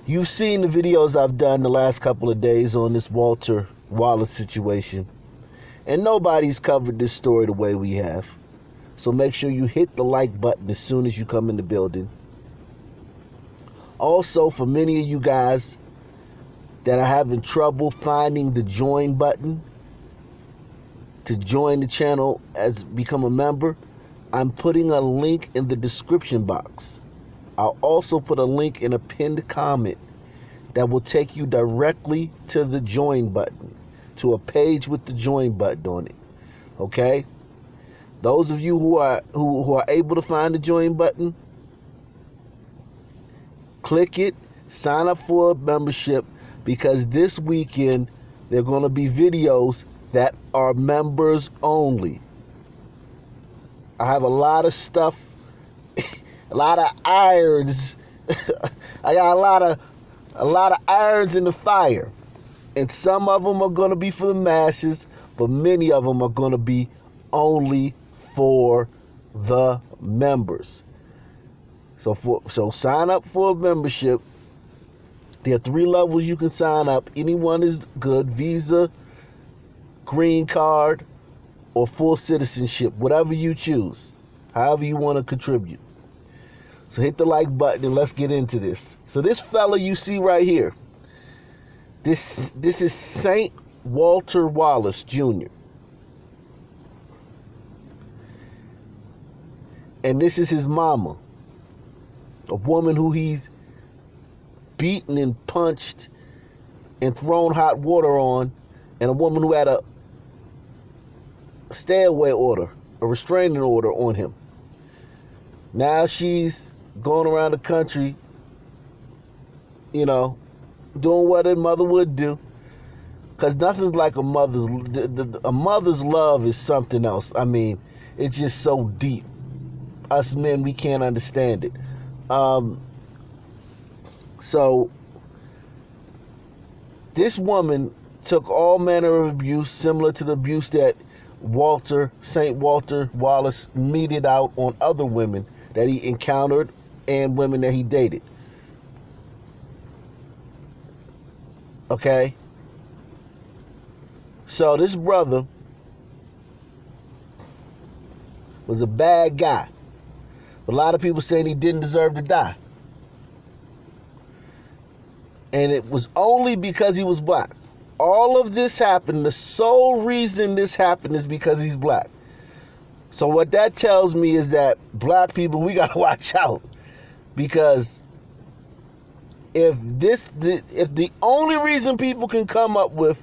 You've seen the videos I've done the last couple of days on this Walter Wallace situation. And nobody's covered this story the way we have. So make sure you hit the like button as soon as you come in the building. Also, for many of you guys that are having trouble finding the join button to join the channel as become a member, I'm putting a link in the description box. I'll also put a link in a pinned comment that will take you directly to the join button, to a page with the join button on it. Okay? Those of you who are able to find the join button, click it, sign up for a membership, because this weekend there are going to be videos that are members only. I have a lot of stuff, a lot of irons. I got a lot of irons in the fire, and some of them are going to be for the masses, but many of them are going to be only for the members. So sign up for a membership. There are 3 levels you can sign up. Anyone is good: Visa, green card, or full citizenship, whatever you choose, however you want to contribute. So hit the like button and let's get into this. So this fella you see right here, this is Saint Walter Wallace Jr. And this is his mama, a woman who he's beaten and punched and thrown hot water on, and a woman who had a stay-away order, a restraining order on him. Now she's going around the country, you know, doing what a mother would do, because nothing's like a mother's love is something else. I mean, it's just so deep. Us men, we can't understand it. So this woman took all manner of abuse, similar to the abuse that Saint Walter Wallace meted out on other women that he encountered and women that he dated. Okay? So this brother was a bad guy. A lot of people saying he didn't deserve to die. And it was only because he was black. All of this happened, the sole reason this happened is because he's black. So what that tells me is that black people, we got to watch out. Because if the only reason people can come up with,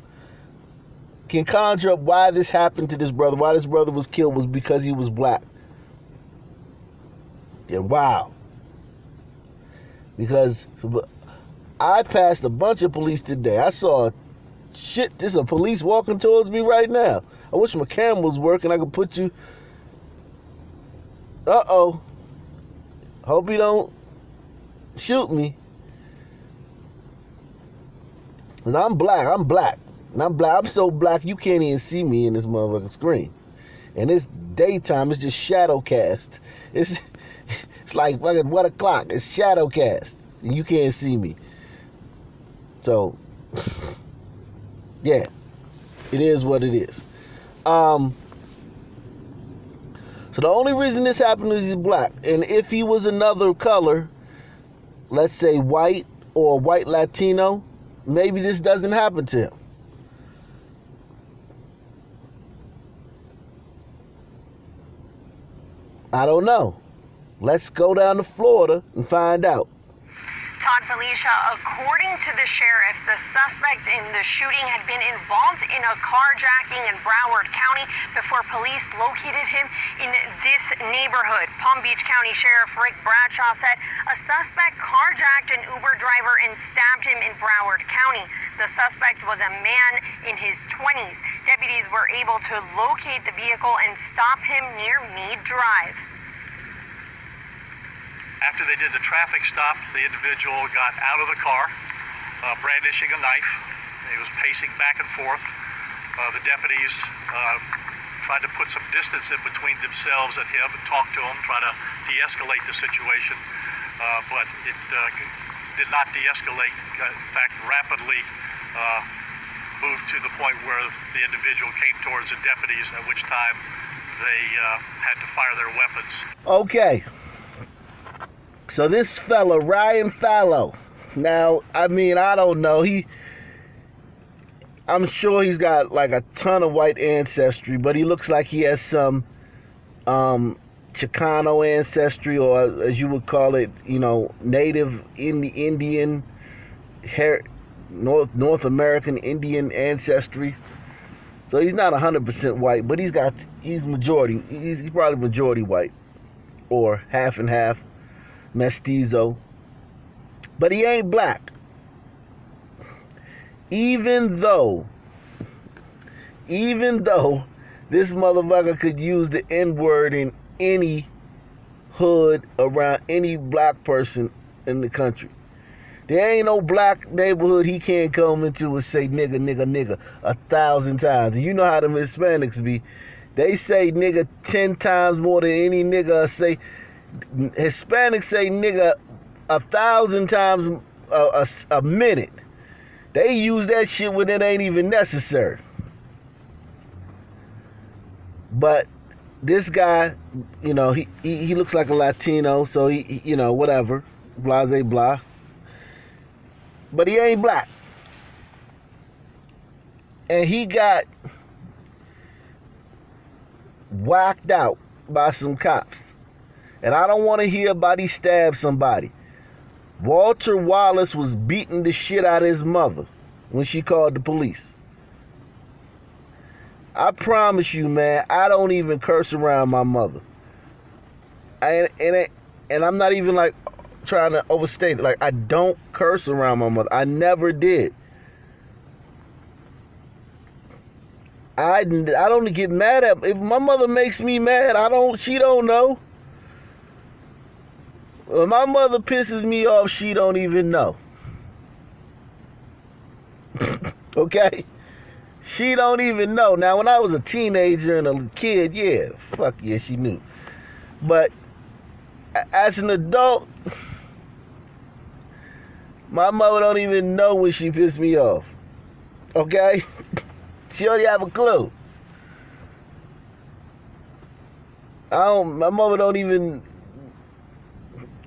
can conjure up why this happened to this brother, why this brother was killed, was because he was black, then wow. Because I passed a bunch of police today. I saw shit, there's a police walking towards me right now. I wish my camera was working. I could put you. Uh-oh. Hope you don't shoot me. Cause I'm black. And I'm so black you can't even see me in this motherfucking screen. And it's daytime, it's just shadow cast. It's like fucking 1 o'clock. It's shadow cast. And you can't see me. So yeah, it is what it is. So the only reason this happened is he's black. And if he was another color, let's say white or white Latino, maybe this doesn't happen to him. I don't know. Let's go down to Florida and find out. Todd Felicia, according to the sheriff, the suspect in the shooting had been involved in a carjacking in Broward County before police located him in this neighborhood. Palm Beach County Sheriff Rick Bradshaw said a suspect carjacked an Uber driver and stabbed him in Broward County. The suspect was a man in his 20s. Deputies were able to locate the vehicle and stop him near Meade Drive. After they did the traffic stop, the individual got out of the car, brandishing a knife. He was pacing back and forth. The deputies tried to put some distance in between themselves and him and talk to him, try to de-escalate the situation. But it did not de-escalate. In fact, rapidly moved to the point where the individual came towards the deputies, at which time they had to fire their weapons. Okay. So this fella, Ryan Fallow, now, I mean, I don't know. I'm sure he's got like a ton of white ancestry, but he looks like he has some Chicano ancestry, or as you would call it, native Indian, North American Indian ancestry. So he's not 100% white, but he's majority. He's probably majority white, or half and half, mestizo. But he ain't black. Even though this motherfucker could use the N-word in any hood around any black person in the country. There ain't no black neighborhood he can't come into and say nigga, nigga, nigga 1,000 times. And you know how them Hispanics be. They say nigga 10 times more than any nigga say. Hispanics say nigga 1,000 times a minute. They use that shit when it ain't even necessary. But this guy, he looks like a Latino, so he whatever, blase blah. But he ain't black. And he got whacked out by some cops. And I don't want to hear about he stabbed somebody. Walter Wallace was beating the shit out of his mother when she called the police. I promise you, man, I don't even curse around my mother. And I'm not even like trying to overstate it. Like, I don't curse around my mother. I never did. I don't get mad at, if my mother makes me mad, she don't know. When my mother pisses me off, she don't even know. Okay? She don't even know. Now, when I was a teenager and a kid, yeah, fuck yeah, she knew. But as an adult, my mother don't even know when she pissed me off. Okay? She don't even have a clue. My mother don't even...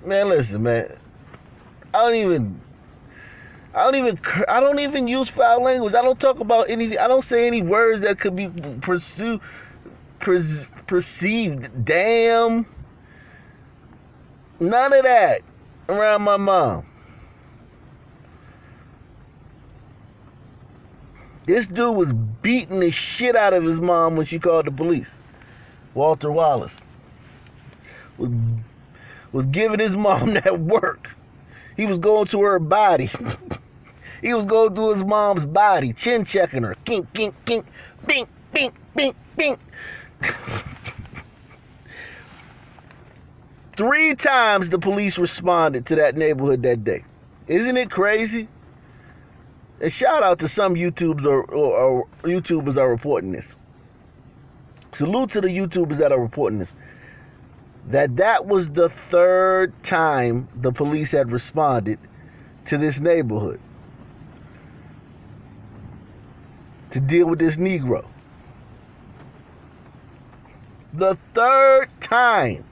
Man, listen, man. I don't even use foul language. I don't talk about anything. I don't say any words that could be perceived. Damn. None of that around my mom. This dude was beating the shit out of his mom when she called the police. Walter Wallace was giving his mom that work. He was going to her body. He was going through his mom's body, chin checking her. Kink, kink, kink, bink, bink, bink, bink. 3 times the police responded to that neighborhood that day. Isn't it crazy? And shout out to some YouTubers or YouTubers are reporting this. Salute to the YouTubers that are reporting this. That was the 3rd time the police had responded to this neighborhood to deal with this Negro. The 3rd time.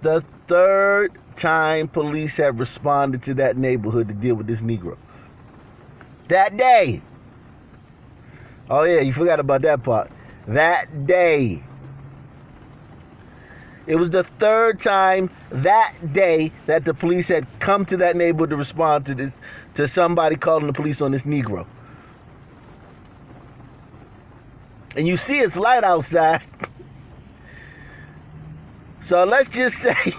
The 3rd time police have responded to that neighborhood to deal with this Negro. That day. Oh yeah, you forgot about that part. That day. It was the 3rd time that day that the police had come to that neighborhood to respond to this, to somebody calling the police on this Negro. And you see it's light outside. So let's just say,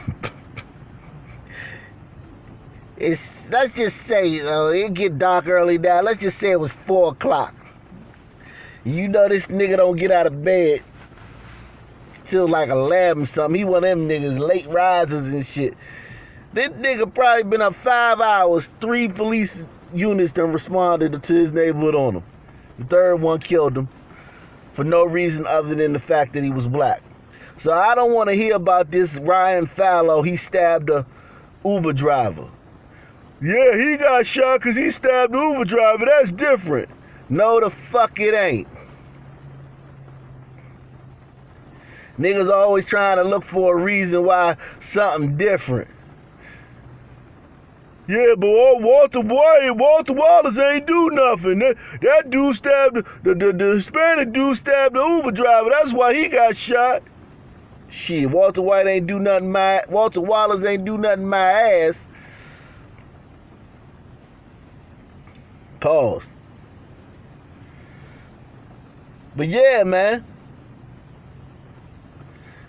it get dark early now. Let's just say it was 4 o'clock. You know this nigga don't get out of bed till like 11 something. He one of them niggas, late risers and shit. This nigga probably been up 5 hours. 3 police units done responded to his neighborhood on him. The 3rd one killed him for no reason other than the fact that he was black. So I don't want to hear about this Ryan Fallow. He stabbed Uber driver. Yeah, he got shot because he stabbed the Uber driver. That's different. No, the fuck it ain't. Niggas always trying to look for a reason why something different. Yeah, but Walter Wallace ain't do nothing. That dude stabbed, the Hispanic dude stabbed the Uber driver. That's why he got shot. Shit, Walter Wallace ain't do nothing my ass. Pause. But yeah, man.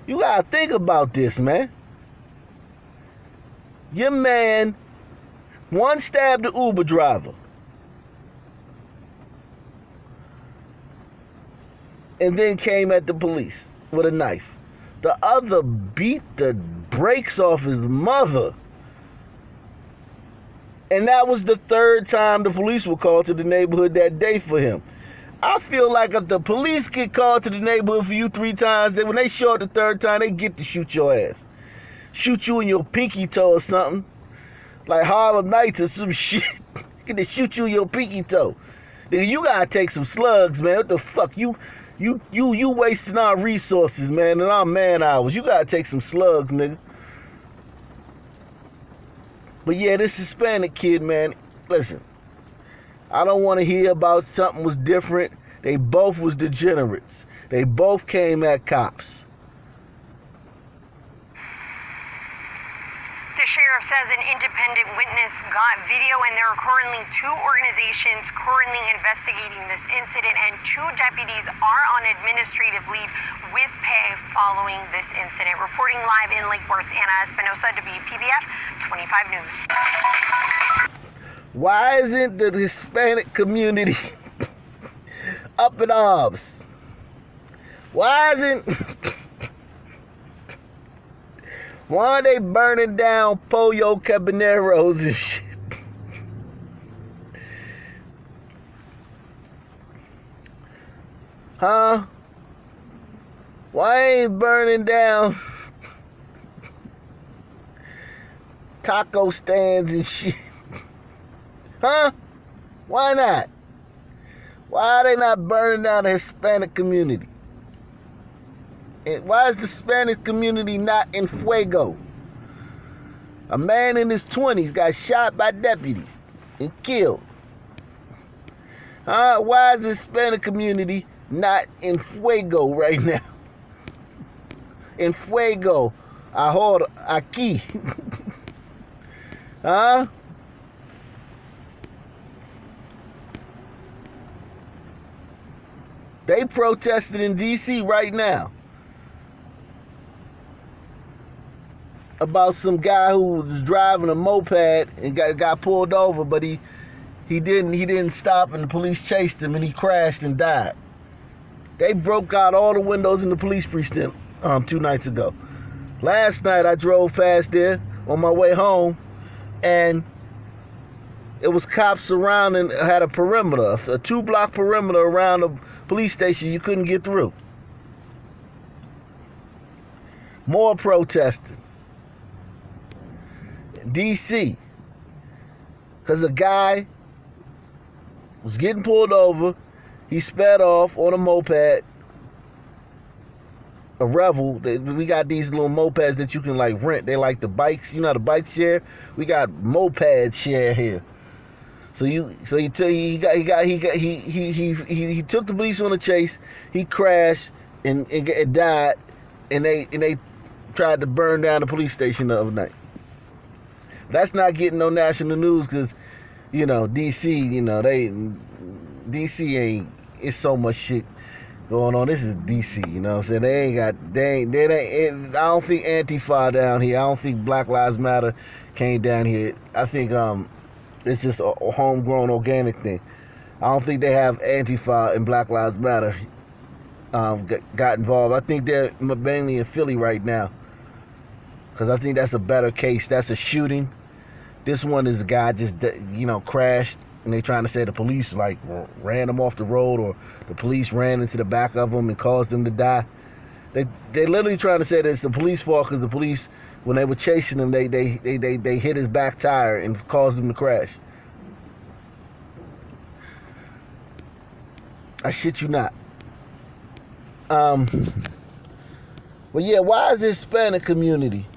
You gotta think about this, man. Your man, one stabbed the Uber driver. And then came at the police with a knife. The other beat the brakes off his mother. And that was the third time the police were called to the neighborhood that day for him. I feel like if the police get called to the neighborhood for you 3 times, when they show up the third time, they get to shoot your ass. Shoot you in your pinky toe or something. Like Harlem Nights or some shit. Get to shoot you in your pinky toe. Nigga, you gotta take some slugs, man. What the fuck? You wasting our resources, man, and our man hours. You gotta take some slugs, nigga. But yeah, this Hispanic kid, man, listen. I don't want to hear about something was different. They both was degenerates. They both came at cops. The sheriff says an independent witness got video, and there are currently 2 organizations currently investigating this incident, and 2 deputies are on administrative leave with pay following this incident. Reporting live in Lake Worth, Anna Espinosa, WPBF 25 News. Why isn't the Hispanic community up in arms? Why are they burning down Pollo Cabaneros and shit? Huh? Why ain't burning down taco stands and shit? Huh? Why not? Why are they not burning down the Hispanic community? And why is the Hispanic community not in fuego? A man in his 20s got shot by deputies and killed. Huh? Why is the Hispanic community not in fuego right now? En fuego. Ahora, aquí. Huh? They protested in D.C. right now about some guy who was driving a moped and got pulled over, but he didn't stop, and the police chased him and he crashed and died. They broke out all the windows in the police precinct 2 nights ago. Last night I drove past there on my way home, and it was cops surrounding, had a perimeter, a 2-block perimeter around the police station. You couldn't get through. More protesting. D.C. because a guy was getting pulled over. He sped off on a moped, a Revel. We got these little mopeds that you can like rent. They like the bikes. You know the bike share. We got moped share here. So he took the police on a chase. He crashed and died, and they tried to burn down the police station the other night. That's not getting no national news because, DC, DC ain't, it's so much shit going on. This is DC, you know what I'm saying? I don't think Antifa down here. I don't think Black Lives Matter came down here. I think it's just a homegrown organic thing. I don't think they have Antifa and Black Lives Matter got involved. I think they're mainly in Philly right now because I think that's a better case. That's a shooting. This one is a guy just, crashed, and they trying to say the police ran him off the road, or the police ran into the back of him and caused him to die. They literally trying to say that it's the police fault because the police when they were chasing him, they hit his back tire and caused him to crash. I shit you not. But yeah, why is this Hispanic community?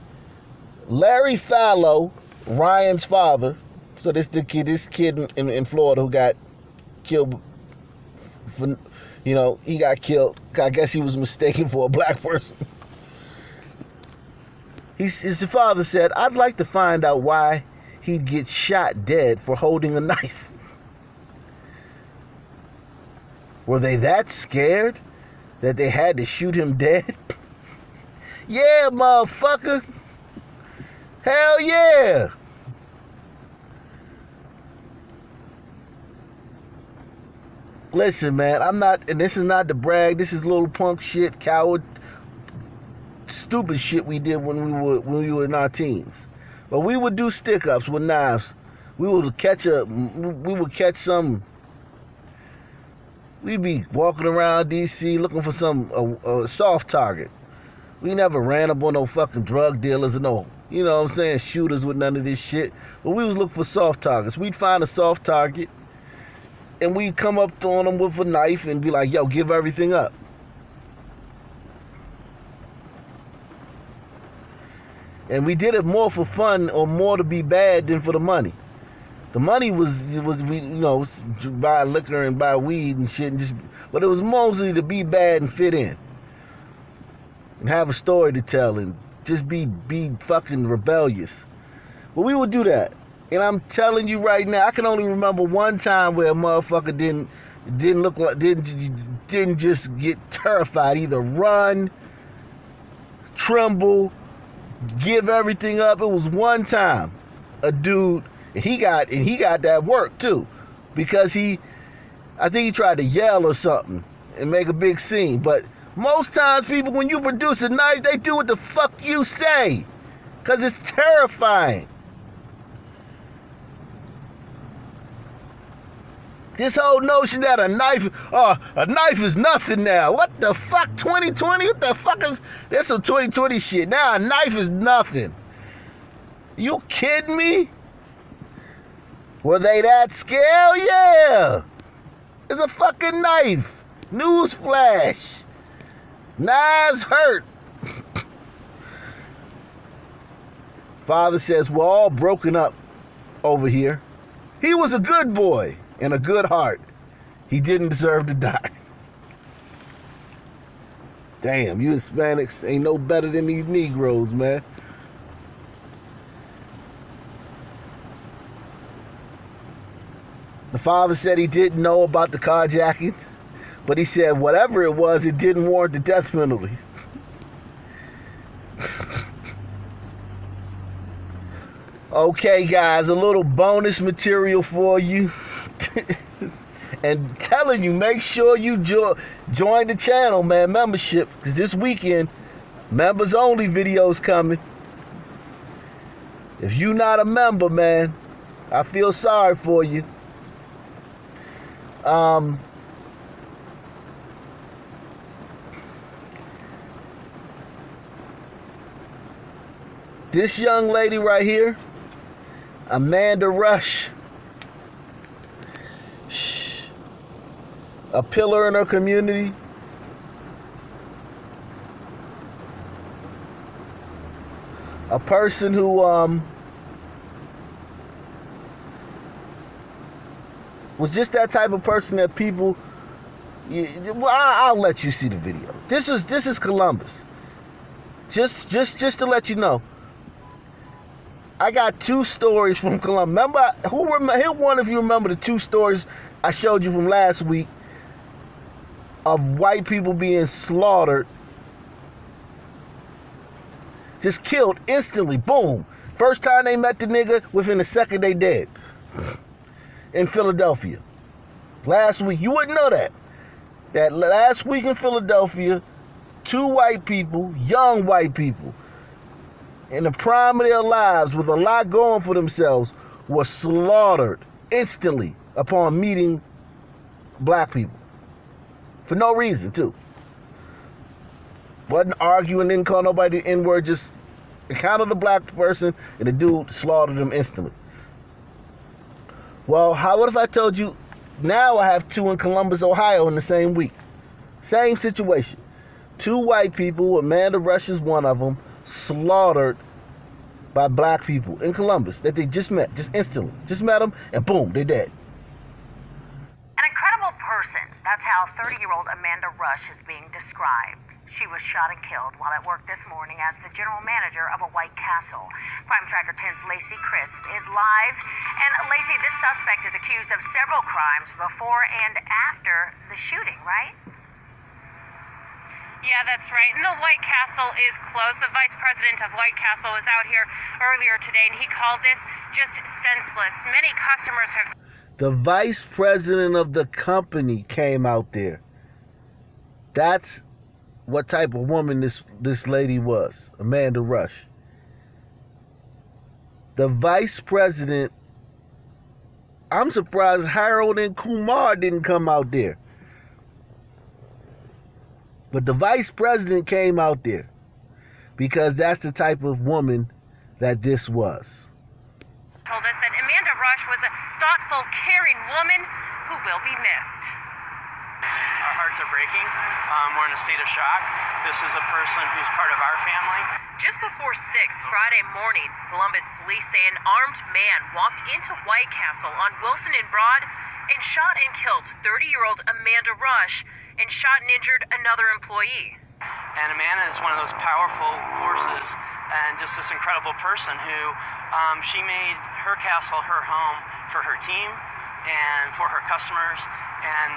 Larry Fallow, Ryan's father, so this kid in Florida who got killed, he got killed. I guess he was mistaken for a black person. His father said, "I'd like to find out why he'd get shot dead for holding a knife. Were they that scared that they had to shoot him dead?" Yeah, motherfucker. Hell yeah. Listen, man, and this is not to brag, this is little punk shit, coward, stupid shit we did when we were in our teens. But we would do stick-ups with knives. We'd be walking around D.C. looking for some soft target. We never ran up on no fucking drug dealers or no, shooters with none of this shit. But we was looking for soft targets. We'd find a soft target, and we'd come up on them with a knife and be like, yo, give everything up. And we did it more for fun or more to be bad than for the money. The money was buy liquor and buy weed and shit, but it was mostly to be bad and fit in. And have a story to tell and just be fucking rebellious. But we would do that. And I'm telling you right now, I can only remember one time where a motherfucker didn't just get terrified, either run, tremble, give everything up. It was one time a dude, and he got that work too, because I think he tried to yell or something and make a big scene. But most times people, when you produce a knife, they do what the fuck you say, because it's terrifying. This whole notion that a knife is nothing now. What the fuck, 2020? What the fuck is this? Some 2020 shit. Now a knife is nothing. You kidding me? Were they that scared? Yeah. It's a fucking knife. Newsflash. Knives hurt. Father says, we're all broken up over here. He was a good boy and a good heart. He didn't deserve to die. Damn, you Hispanics ain't no better than these Negroes, man. The father said he didn't know about the carjacking, but he said whatever it was, it didn't warrant the death penalty. Okay, guys, a little bonus material for you. And telling you, make sure you join the channel, man, membership, because this weekend, members only videos coming. If you not a member, man, I feel sorry for you. This young lady right here, Amanda Rush, a pillar in her community. A person who was just that type of person that people. I'll let you see the video. This is Columbus. Just to let you know. I got two stories from Columbus. Remember, here one if you remember the two stories I showed you from last week of white people being slaughtered, just killed instantly, boom. First time they met the nigga, within a second they dead. In Philadelphia. Last week, you wouldn't know that. That last week in Philadelphia, two white people, young white people, in the prime of their lives with a lot going for themselves, were slaughtered instantly upon meeting black people. For no reason, too. Wasn't arguing, didn't call nobody the N-word, just encountered a black person, and the dude slaughtered him instantly. Well, what if I told you now I have 2 in Columbus, Ohio in the same week? Same situation. 2 white people, Amanda Rush is one of them, slaughtered by black people in Columbus that they just met, just instantly. Just met them, and boom, they're dead. An incredible person. That's how 30-year-old Amanda Rush is being described. She was shot and killed while at work this morning as the general manager of a White Castle. Crime Tracker 10's Lacey Crisp is live. And Lacey, this suspect is accused of several crimes before and after the shooting, right? Yeah, that's right. And the White Castle is closed. The vice president of White Castle was out here earlier today, and he called this just senseless. Many customers have... The vice president of the company came out there. That's what type of woman this lady was, Amanda Rush. The vice president, I'm surprised Harold and Kumar didn't come out there. But the vice president came out there because that's the type of woman that this was. Told us that Amanda Rush was a thoughtful, caring woman who will be missed. Our hearts are breaking. We're in a state of shock. This is a person who's part of our family. Just before 6 Friday morning, Columbus police say an armed man walked into White Castle on Wilson and Broad and shot and killed 30-year-old Amanda Rush and shot and injured another employee. And Amanda is one of those powerful forces and just this incredible person who she made her castle her home for her team and for her customers, and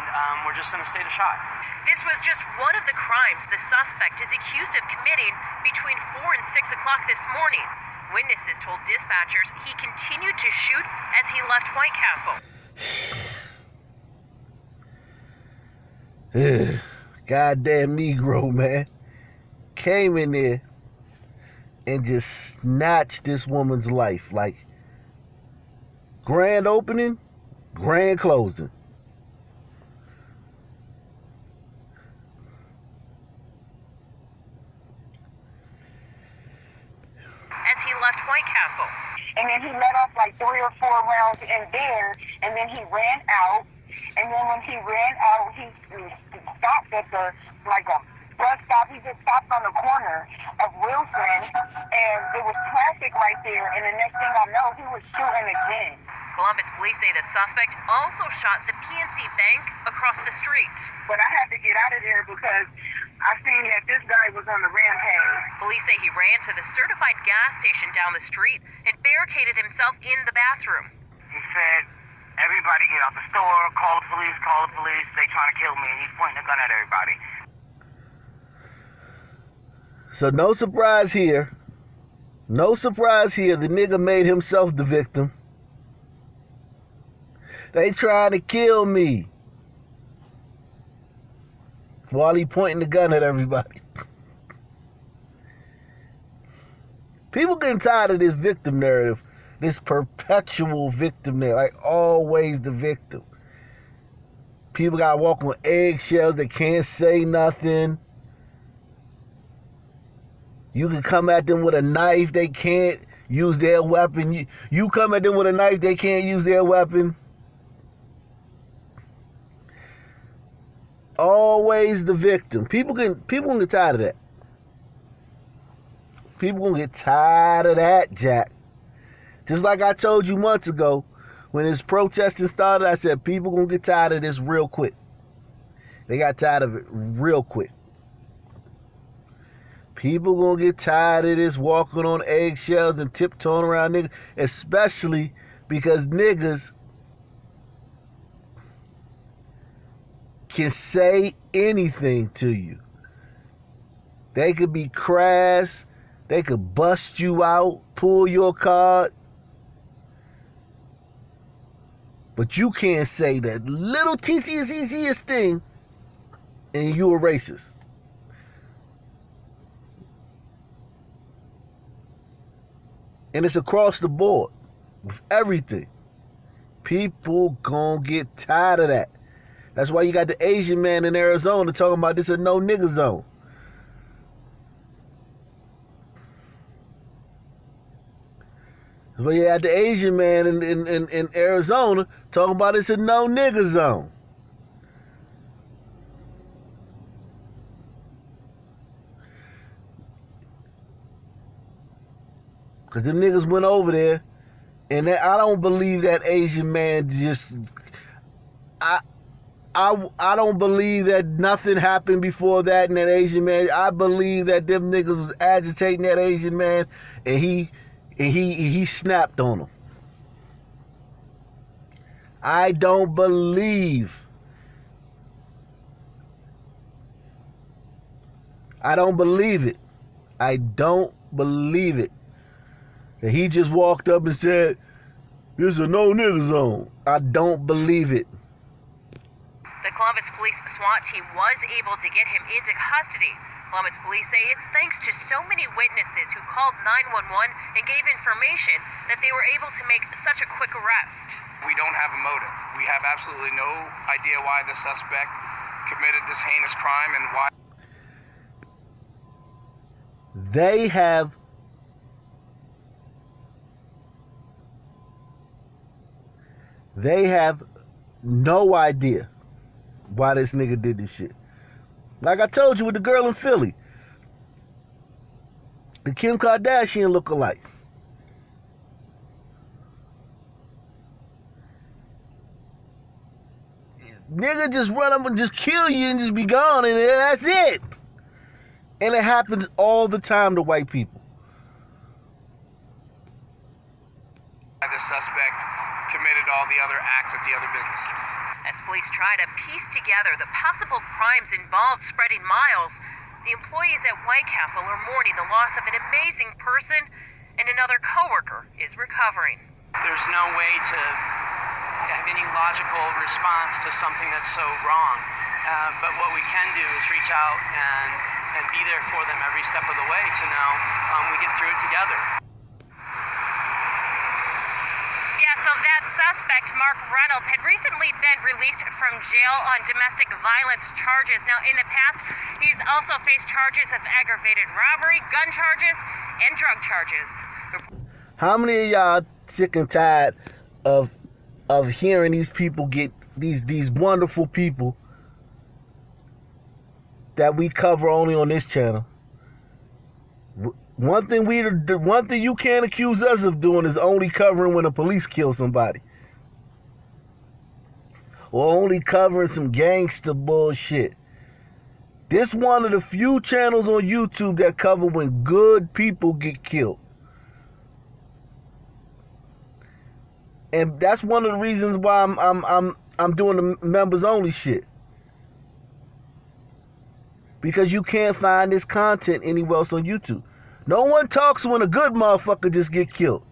we're just in a state of shock. This was just one of the crimes the suspect is accused of committing between 4 and 6 o'clock this morning. Witnesses told dispatchers he continued to shoot as he left White Castle. Goddamn Negro, man. Came in there and just snatched this woman's life. Like, grand opening, grand closing. As he left White Castle. And then he let off like 3 or 4 rounds in there, and then he ran out. And then when he ran out, he stopped at a bus stop. He just stopped on the corner of Wilson, and there was traffic right there. And the next thing I know, he was shooting again. Columbus police say the suspect also shot the PNC Bank across the street. But I had to get out of there because I seen that this guy was on the rampage. Police say he ran to the certified gas station down the street and barricaded himself in the bathroom. He said, everybody get out the store, call the police, they trying to kill me, and he's pointing a gun at everybody. So no surprise here. No surprise here, the nigga made himself the victim. They trying to kill me while he pointing the gun at everybody. People getting tired of this victim narrative, this perpetual victim narrative, like always the victim. People gotta walk on eggshells, they can't say nothing. You can come at them with a knife, they can't use their weapon. You come at them with a knife, they can't use their weapon. Always the victim. People gonna get tired of that. People gonna get tired of that, Jack. Just like I told you months ago, when this protesting started, I said people gonna get tired of this real quick. They got tired of it real quick. People gonna get tired of this walking on eggshells and tiptoeing around niggas, especially because niggas can say anything to you. They could be crass, they could bust you out, pull your card, but you can't say that little teasiest thing and you a racist. And it's across the board with everything. People gonna get tired of that. That's why you got the Asian man in Arizona talking about this a no nigga zone. But you had the Asian man in Arizona talking about it's a no nigga zone. Because them niggas went over there, and I don't believe that Asian man just... I don't believe that nothing happened before that and that Asian man. I believe that them niggas was agitating that Asian man, and he snapped on him. I don't believe. I don't believe it. I don't believe it. And he just walked up and said, "This is a no nigga zone." I don't believe it. The Columbus Police SWAT team was able to get him into custody. Columbus Police say it's thanks to so many witnesses who called 911 and gave information that they were able to make such a quick arrest. We don't have a motive. We have absolutely no idea why the suspect committed this heinous crime and why. They have no idea why this nigga did this shit. Like I told you with the girl in Philly, the Kim Kardashian look-alike. Nigga just run up and just kill you and just be gone, and that's it. And it happens all the time to white people. The suspect committed all the other acts at the other businesses. As police try to piece together the possible crimes involved spreading miles, the employees at White Castle are mourning the loss of an amazing person, and another coworker is recovering. There's no way to have any logical response to something that's so wrong. But what we can do is reach out and be there for them every step of the way to know we get through it together. So that suspect, Mark Reynolds, had recently been released from jail on domestic violence charges. Now, in the past, he's also faced charges of aggravated robbery, gun charges, and drug charges. How many of y'all sick and tired of hearing these people get these wonderful people that we cover only on this channel? One thing you can't accuse us of doing is only covering when the police kill somebody. Or only covering some gangster bullshit. This one of the few channels on YouTube that cover when good people get killed. And that's one of the reasons why I'm doing the members only shit. Because you can't find this content anywhere else on YouTube. No one talks when a good motherfucker just get killed.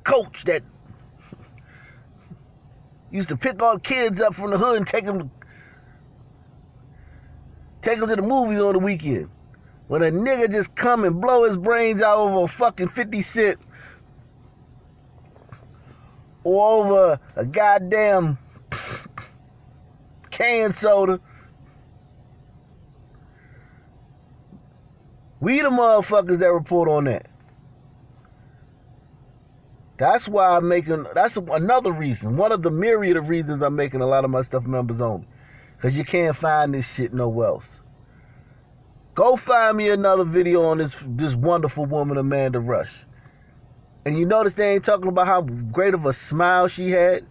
Coach that used to pick all the kids up from the hood and take them to the movies on the weekend. When a nigga just come and blow his brains out over a fucking 50 cent or over a goddamn canned soda. We the motherfuckers that report on that. That's why that's another reason. One of the myriad of reasons I'm making a lot of my stuff members only. Because you can't find this shit nowhere else. Go find me another video on this wonderful woman, Amanda Rush. And you notice they ain't talking about how great of a smile she had?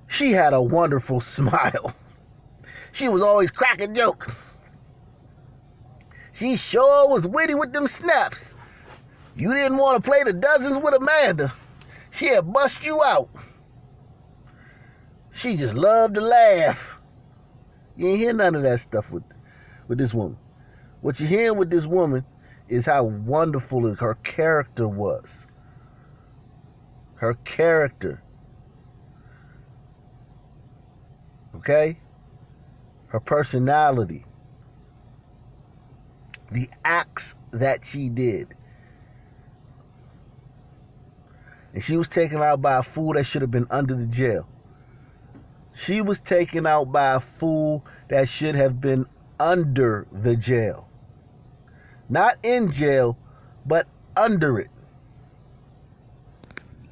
She had a wonderful smile. She was always cracking jokes. She sure was witty with them snaps. You didn't want to play the dozens with Amanda. She'd bust you out. She just loved to laugh. You ain't hear none of that stuff with this woman. What you're hearing with this woman is how wonderful her character was. Her character. Okay? Her personality. The acts that she did. And she was taken out by a fool that should have been under the jail. She was taken out by a fool that should have been under the jail. Not in jail, but under it.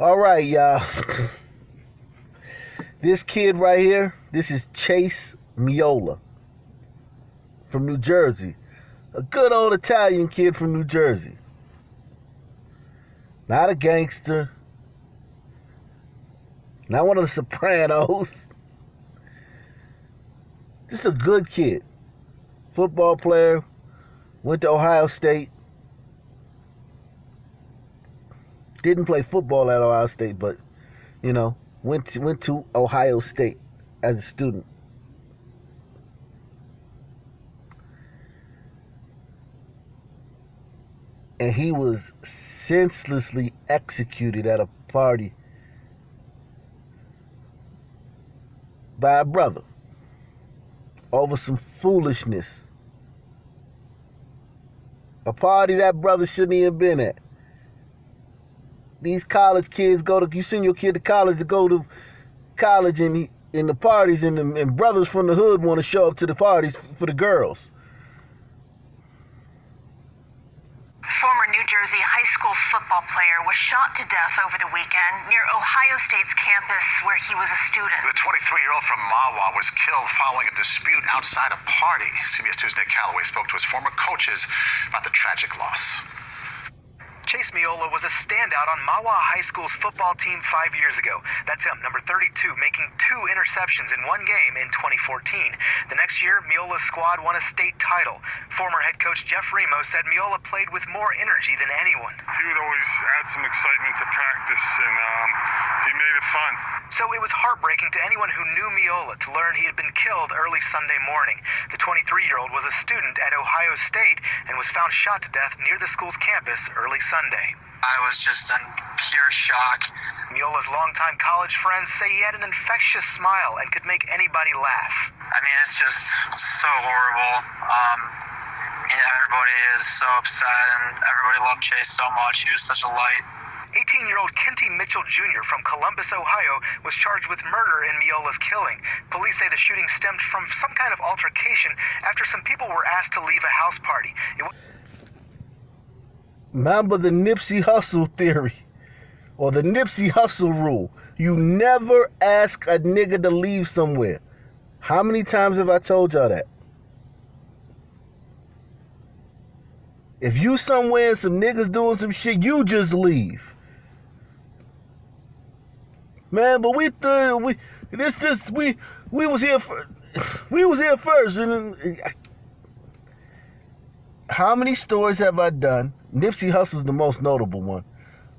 All right, y'all. This kid right here, this is Chase Meola from New Jersey. A good old Italian kid from New Jersey. Not a gangster. Not one of the Sopranos. Just a good kid. Football player. Went to Ohio State. Didn't play football at Ohio State, but, you know, went to Ohio State as a student. And he was senselessly executed at a party by a brother over some foolishness. A party that brother shouldn't even been at. These college kids you send your kid to college to go to college, and in the parties, and brothers from the hood want to show up to the parties for the girls. Former New Jersey high school football player was shot to death over the weekend near Ohio State's campus where he was a student. The 23-year-old from Mawa was killed following a dispute outside a party. CBS 2's Nick Calloway spoke to his former coaches about the tragic loss. Chase Meola was a standout on Mawa High School's football team 5 years ago. That's him, number 32, making 2 interceptions in one game in 2014. The next year, Meola's squad won a state title. Former head coach Jeff Remo said Meola played with more energy than anyone. He would always add some excitement to practice, and he made it fun. So it was heartbreaking to anyone who knew Meola to learn he had been killed early Sunday morning. The 23-year-old was a student at Ohio State and was found shot to death near the school's campus early Sunday. I was just in pure shock. Meola's longtime college friends say he had an infectious smile and could make anybody laugh. I mean, it's just so horrible. Everybody is so upset, and everybody loved Chase so much. He was such a light. 18-year-old Kenty Mitchell Jr. from Columbus, Ohio, was charged with murder in Meola's killing. Police say the shooting stemmed from some kind of altercation after some people were asked to leave a house party. Remember the Nipsey Hussle theory, or the Nipsey Hussle rule. You never ask a nigga to leave somewhere. How many times have I told y'all that? If you somewhere and some niggas doing some shit, you just leave. Man, but we was here first. And how many stories have I done? Nipsey Hussle's the most notable one.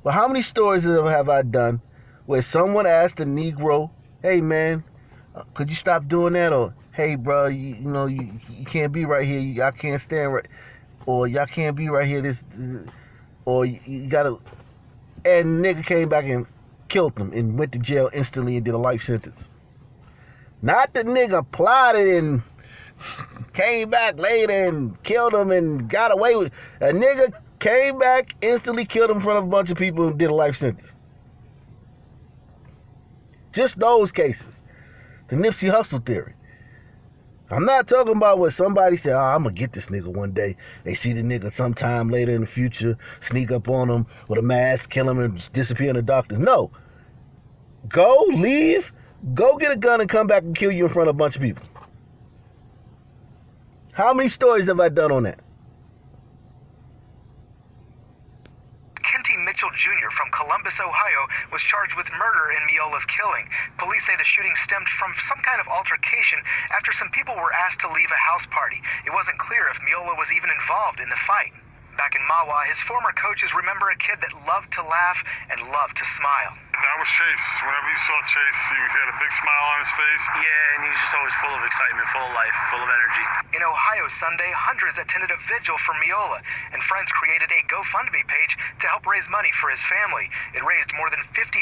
But how many stories have I done where someone asked a Negro, "Hey man, could you stop doing that?" Or, "Hey bro, you can't be right here. I can't stand right." Or, "Y'all can't be right here. Or you gotta." And nigga came back and killed them and went to jail instantly and did a life sentence. Not the nigga plotted and came back later and killed him and got away with it. A nigga came back, instantly killed him in front of a bunch of people and did a life sentence. Just those cases. The Nipsey Hussle theory. I'm not talking about what somebody said, I'm going to get this nigga one day. They see the nigga sometime later in the future, sneak up on him with a mask, kill him, and disappear in the darkness. No. Go, leave, go get a gun and come back and kill you in front of a bunch of people. How many stories have I done on that? Kenty Mitchell Jr. from Columbus, Ohio, was charged with murder in Meola's killing. Police say the shooting stemmed from some kind of altercation after some people were asked to leave a house party. It wasn't clear if Meola was even involved in the fight. Back in Mawa, his former coaches remember a kid that loved to laugh and loved to smile. That was Chase. Whenever you saw Chase, he had a big smile on his face. Yeah, and he was just always full of excitement, full of life, full of energy. In Ohio Sunday, hundreds attended a vigil for Meola, and friends created a GoFundMe page to help raise money for his family. It raised more than $50,000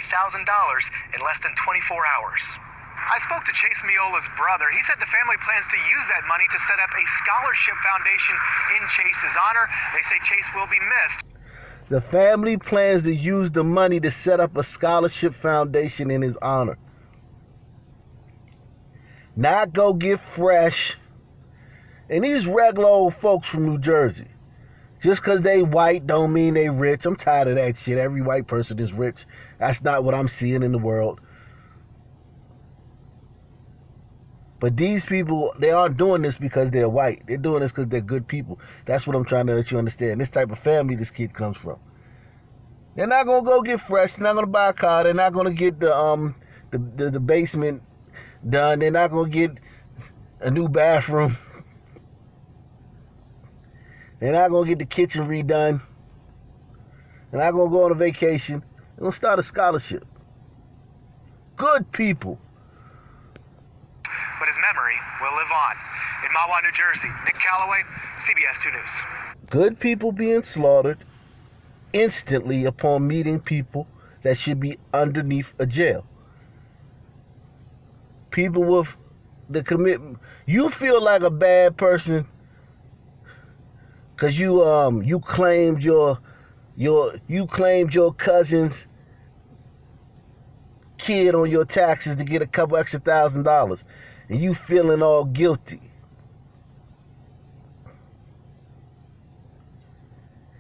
in less than 24 hours. I spoke to Chase Meola's brother. He said the family plans to use that money to set up a scholarship foundation in Chase's honor. They say Chase will be missed. The family plans to use the money to set up a scholarship foundation in his honor. Not go get fresh. And these regular old folks from New Jersey. Just because they white don't mean they rich. I'm tired of that shit. Every white person is rich. That's not what I'm seeing in the world. But these people, they aren't doing this because they're white. They're doing this because they're good people. That's what I'm trying to let you understand. This type of family this kid comes from. They're not going to go get fresh. They're not going to buy a car. They're not going to get the basement done. They're not going to get a new bathroom. They're not going to get the kitchen redone. They're not going to go on a vacation. They're going to start a scholarship. Good people. But his memory will live on. In Mahwah, New Jersey, Nick Calloway, CBS 2 News. Good people being slaughtered instantly upon meeting people that should be underneath a jail. People with the commitment. You feel like a bad person because you claimed your cousin's kid on your taxes to get a couple extra $1,000, and you feeling all guilty.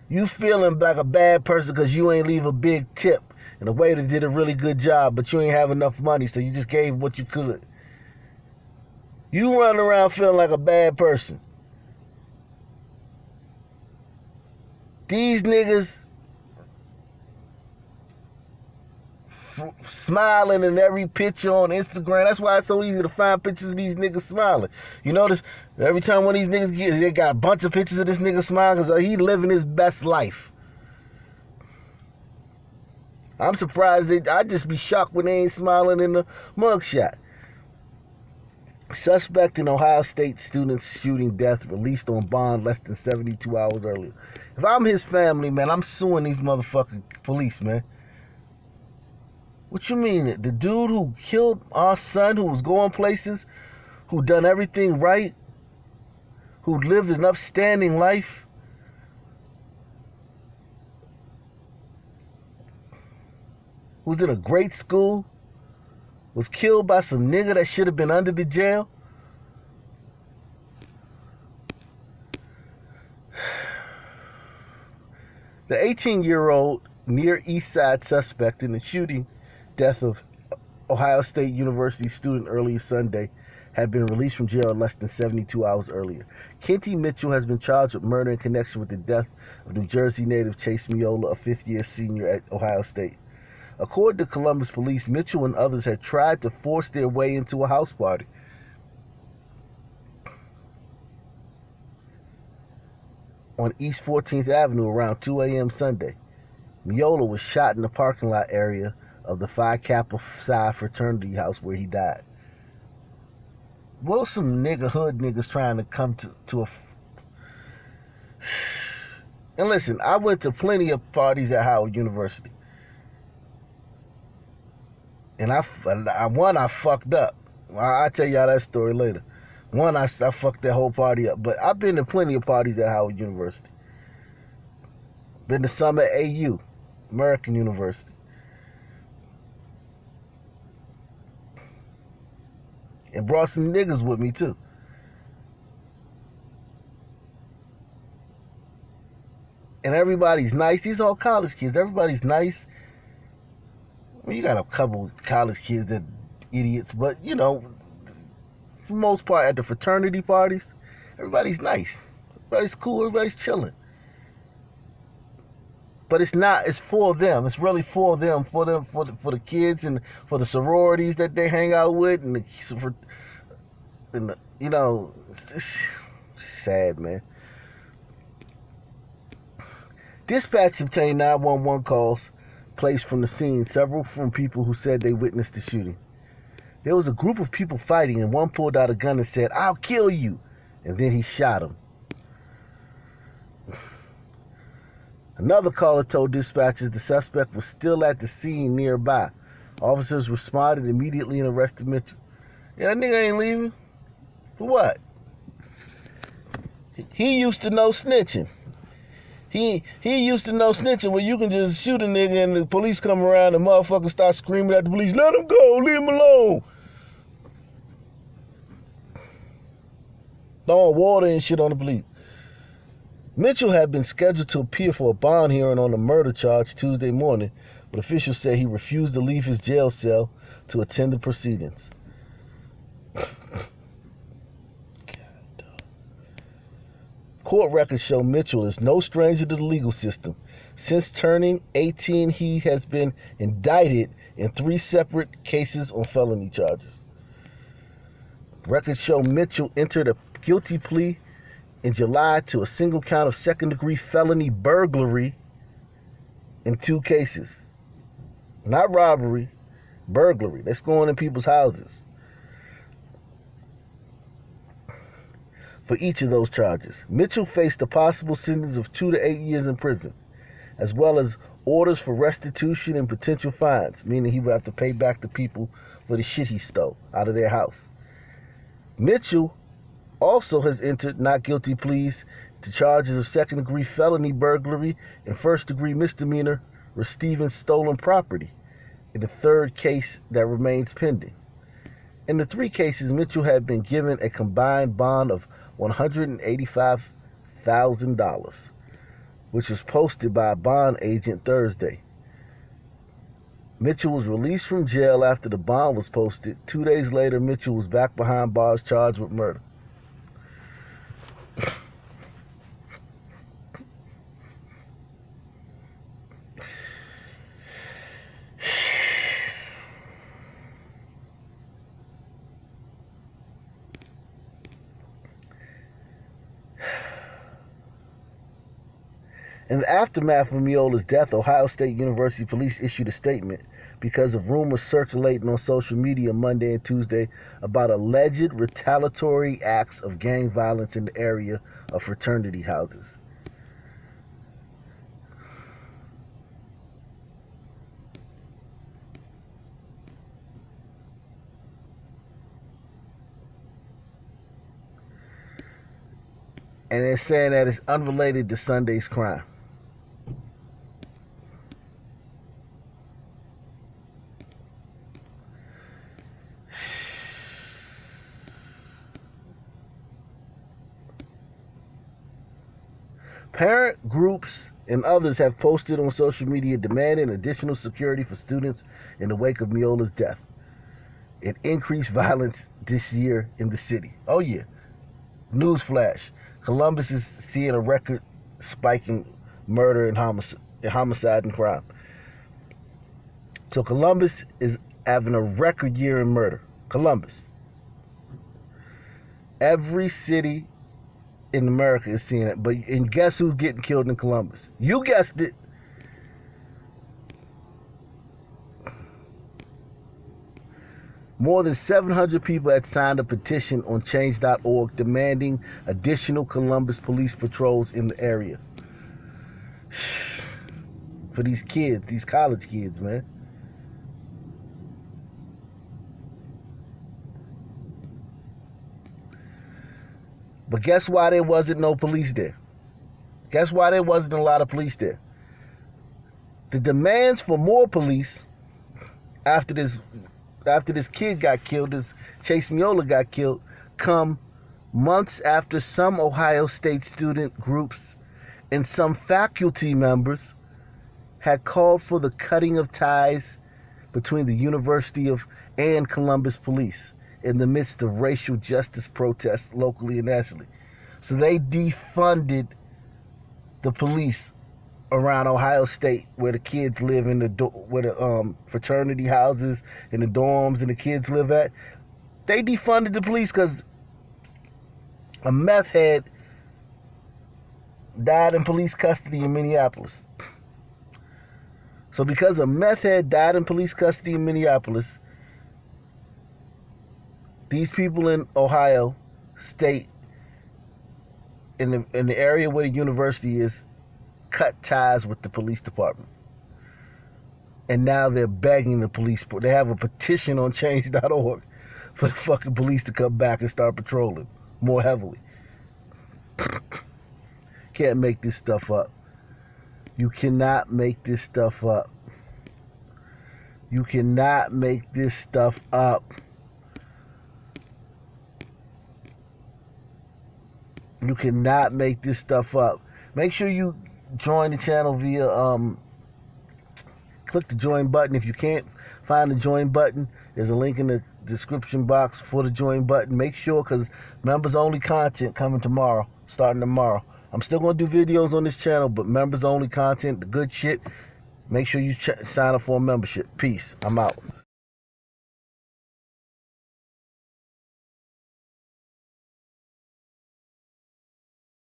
You feeling like a bad person because you ain't leave a big tip, and the waiter did a really good job, but you ain't have enough money, so you just gave what you could. You run around feeling like a bad person. These niggas smiling in every picture on Instagram. That's why it's so easy to find pictures of these niggas smiling. You notice every time one of these niggas they got a bunch of pictures of this nigga smiling because he living his best life. I'm surprised I'd just be shocked when they ain't smiling in the mugshot. Suspect in Ohio State student shooting death released on bond less than 72 hours earlier. If I'm his family, man, I'm suing these motherfucking police, man. What you mean? The dude who killed our son, who was going places, who done everything right, who lived an upstanding life, who's in a great school, was killed by some nigga that should have been under the jail? The 18-year-old Near East Side suspect in the shooting death of Ohio State University student earlier Sunday had been released from jail less than 72 hours earlier. Kenty Mitchell has been charged with murder in connection with the death of New Jersey native Chase Meola, a fifth-year senior at Ohio State. According to Columbus police, Mitchell and others had tried to force their way into a house party. On East 14th Avenue around 2 a.m. Sunday. Meola was shot in the parking lot area of the Phi Kappa Psi fraternity house where he died. Well, some hood niggas trying to come to a... And listen, I went to plenty of parties at Howard University. And I fucked up. I'll tell y'all that story later. I fucked that whole party up. But I've been to plenty of parties at Howard University. Been to some at AU, American University. And brought some niggas with me, too. And everybody's nice. These are all college kids. Everybody's nice. Well, you got a couple college kids that idiots, but, you know, for the most part, at the fraternity parties, everybody's nice. Everybody's cool. Everybody's chilling. But it's not. It's for them. It's really for them. For the kids and for the sororities that they hang out with, and you know, it's sad, man. Dispatch obtained 911 calls placed from the scene, several from people who said they witnessed the shooting. There was a group of people fighting, and one pulled out a gun and said, "I'll kill you," and then he shot him. Another caller told dispatchers the suspect was still at the scene nearby. Officers responded immediately and arrested Mitchell. Yeah, that nigga ain't leaving. For what? He used to know snitching. He used to know snitching where you can just shoot a nigga and the police come around and motherfuckers start screaming at the police, "Let him go, leave him alone." Throwing water and shit on the police. Mitchell had been scheduled to appear for a bond hearing on a murder charge Tuesday morning, but officials say he refused to leave his jail cell to attend the proceedings. Court records show Mitchell is no stranger to the legal system. Since turning 18, he has been indicted in 3 separate cases on felony charges. Records show Mitchell entered a guilty plea in July to a single count of second-degree felony burglary in 2 cases. Not robbery, burglary. That's going in people's houses. For each of those charges, Mitchell faced a possible sentence of 2 to 8 years in prison, as well as orders for restitution and potential fines, meaning he would have to pay back the people for the shit he stole out of their house. Mitchell also has entered not guilty pleas to charges of second-degree felony burglary and first-degree misdemeanor receiving stolen property in the 3rd case that remains pending. In the 3 cases, Mitchell had been given a combined bond of $185,000, which was posted by a bond agent Thursday. Mitchell was released from jail after the bond was posted. 2 days later, Mitchell was back behind bars charged with murder. In the aftermath of Meola's death, Ohio State University police issued a statement because of rumors circulating on social media Monday and Tuesday about alleged retaliatory acts of gang violence in the area of fraternity houses. And they're saying that it's unrelated to Sunday's crime. Parent groups and others have posted on social media demanding additional security for students in the wake of Meola's death and increased violence this year in the city. Oh yeah. Newsflash. Columbus is seeing a record spike in murder and homicide and crime. So Columbus is having a record year in murder. Columbus. Every city in America is seeing it. And guess who's getting killed in Columbus? You guessed it. More than 700 people had signed a petition on change.org demanding additional Columbus police patrols in the area. For these kids, these college kids, man. But guess why there wasn't no police there? Guess why there wasn't a lot of police there? The demands for more police after this kid got killed, this Chase Meola got killed, come months after some Ohio State student groups and some faculty members had called for the cutting of ties between the University and Columbus police in the midst of racial justice protests locally and nationally. So they defunded the police around Ohio State, where the kids live in where the fraternity houses and the dorms and the kids live at. They defunded the police because a meth head died in police custody in Minneapolis. So because a meth head died in police custody in Minneapolis, these people in Ohio State, in the area where the university is, cut ties with the police department. And now they're begging the police. They have a petition on change.org for the fucking police to come back and start patrolling more heavily. Can't make this stuff up. You cannot make this stuff up. You cannot make this stuff up. You cannot make this stuff up. Make sure you join the channel via click the join button. If you can't find the join button, there's a link in the description box for the join button. Make sure, because members only content coming tomorrow, starting tomorrow. I'm still going to do videos on this channel, but members only content, the good shit. Make sure you sign up for a membership. Peace. I'm out.